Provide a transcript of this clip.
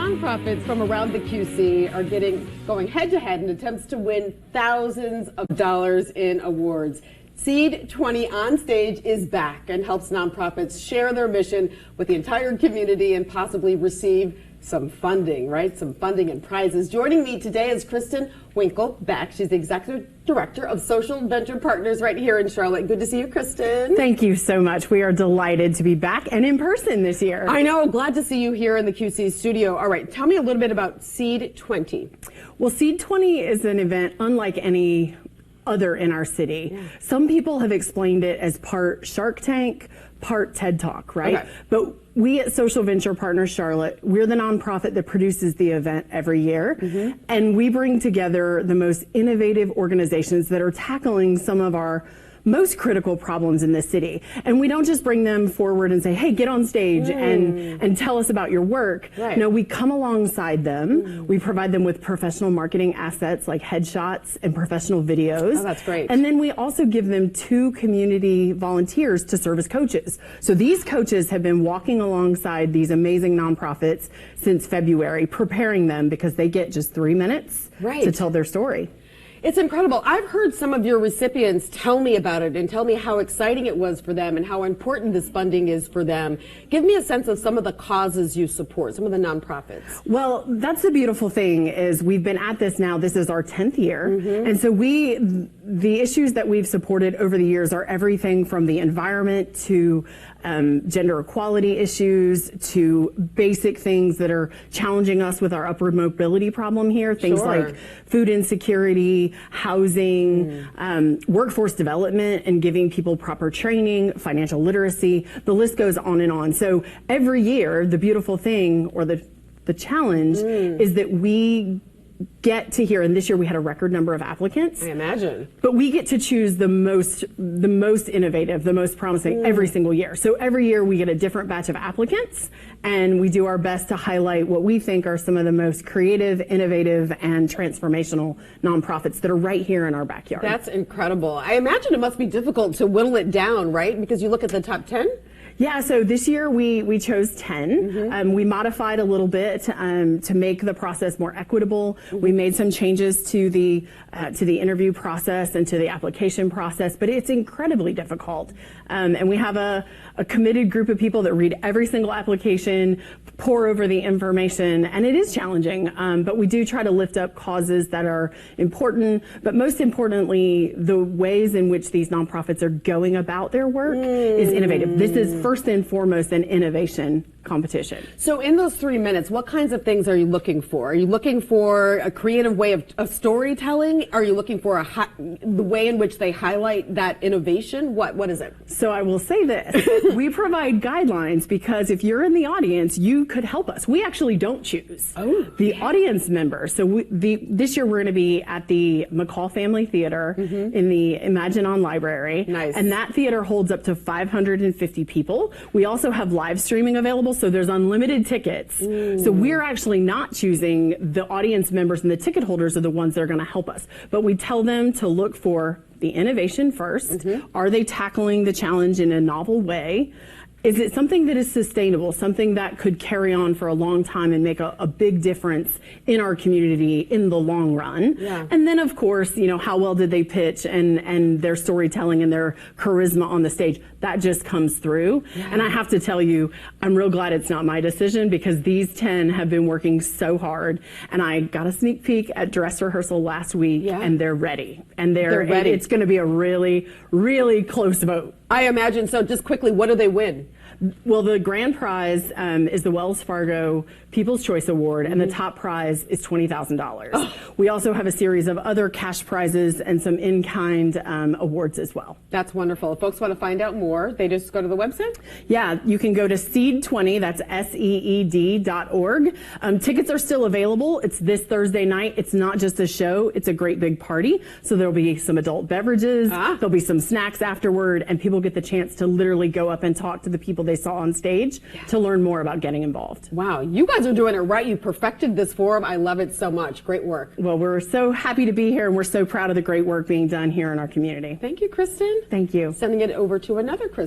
nonprofits from around the QC are going head-to-head in attempts to win thousands of dollars in awards. SEED20 On Stage is back and helps nonprofits share their mission with the entire community and possibly receive some funding, right? Some funding and prizes. Joining me today is Kristin Winkle Beck. She's the Executive Director of Social Venture Partners right here in Charlotte. Good to see you, Kristin. Thank you so much. We are delighted to be back and in person this year. I know. Glad to see you here in the QC studio. All right. Tell me a little bit about SEED20. Well, SEED20 is an event unlike any other in our city. Yeah. Some people have explained it as part Shark Tank, part TED Talk, right? Okay. But we at Social Venture Partners Charlotte, we're the nonprofit that produces the event every year. And we bring together the most innovative organizations that are tackling some of our most critical problems in this city. And we don't just bring them forward and say, hey, get on stage and tell us about your work. Right. No, we come alongside them. We provide them with professional marketing assets like headshots and professional videos. Oh, that's great. And then we also give them 2 community volunteers to serve as coaches. So these coaches have been walking alongside these amazing nonprofits since February, preparing them because they get just 3 minutes to tell their story. It's incredible. I've heard some of your recipients tell me about it and tell me how exciting it was for them and how important this funding is for them. Give me a sense of some of the causes you support, some of the nonprofits. Well, that's the beautiful thing is we've been at this now. This is our 10th year. And so the issues that we've supported over the years are everything from the environment to gender equality issues to basic things that are challenging us with our upward mobility problem here. Things like food insecurity, housing, workforce development and giving people proper training, financial literacy. The list goes on and on. So every year, the beautiful thing or the challenge is that we get to hear, and this year we had a record number of applicants. I imagine. But we get to choose the most innovative, the most promising every single year. So every year we get a different batch of applicants, and we do our best to highlight what we think are some of the most creative, innovative, and transformational nonprofits that are right here in our backyard. That's incredible. I imagine it must be difficult to whittle it down, right? Because you look at the top 10? Yeah, so this year we chose 10. We modified a little bit to make the process more equitable. We made some changes to the interview process and to the application process, but it's incredibly difficult. And we have a committed group of people that read every single application, pore over the information, and it is challenging. But we do try to lift up causes that are important, but most importantly, the ways in which these nonprofits are going about their work is innovative. This is first and foremost an innovation competition. So in those 3 minutes, what kinds of things are you looking for? Are you looking for a creative way of storytelling? Are you looking for the way in which they highlight that innovation? What is it? So I will say this. We provide guidelines because if you're in the audience, you could help us. We actually don't choose the audience members. So this year we're going to be at the McCall Family Theater in the Imagine On Library. Nice. And that theater holds up to 550 people. We also have live streaming available, so there's unlimited tickets. So we're actually not choosing. The audience members and the ticket holders are the ones that are going to help us. But we tell them to look for the innovation first. Are they tackling the challenge in a novel way? Is it something that is sustainable, something that could carry on for a long time and make a big difference in our community in the long run? Yeah. And then, of course, you know, how well did they pitch and their storytelling and their charisma on the stage? That just comes through. Yeah. And I have to tell you, I'm real glad it's not my decision because these 10 have been working so hard. And I got a sneak peek at dress rehearsal last week and they're ready. And they're ready. It's going to be a really, really close vote. I imagine so. Just quickly, what do they win? Well, the grand prize is the Wells Fargo People's Choice Award, and the top prize is $20,000. We also have a series of other cash prizes and some in-kind awards as well. That's wonderful. If folks want to find out more, they just go to the website? Yeah, you can go to SEED20, that's SEED.org. Tickets are still available. It's this Thursday night. It's not just a show, it's a great big party. So there'll be some adult beverages, there'll be some snacks afterward, and people get the chance to literally go up and talk to the people they saw on stage to learn more about getting involved. Wow, you guys are doing it right. You perfected this forum. I love it so much. Great work. Well, we're so happy to be here, and we're so proud of the great work being done here in our community. Thank you, Kristin. Thank you. Sending it over to another Kristin.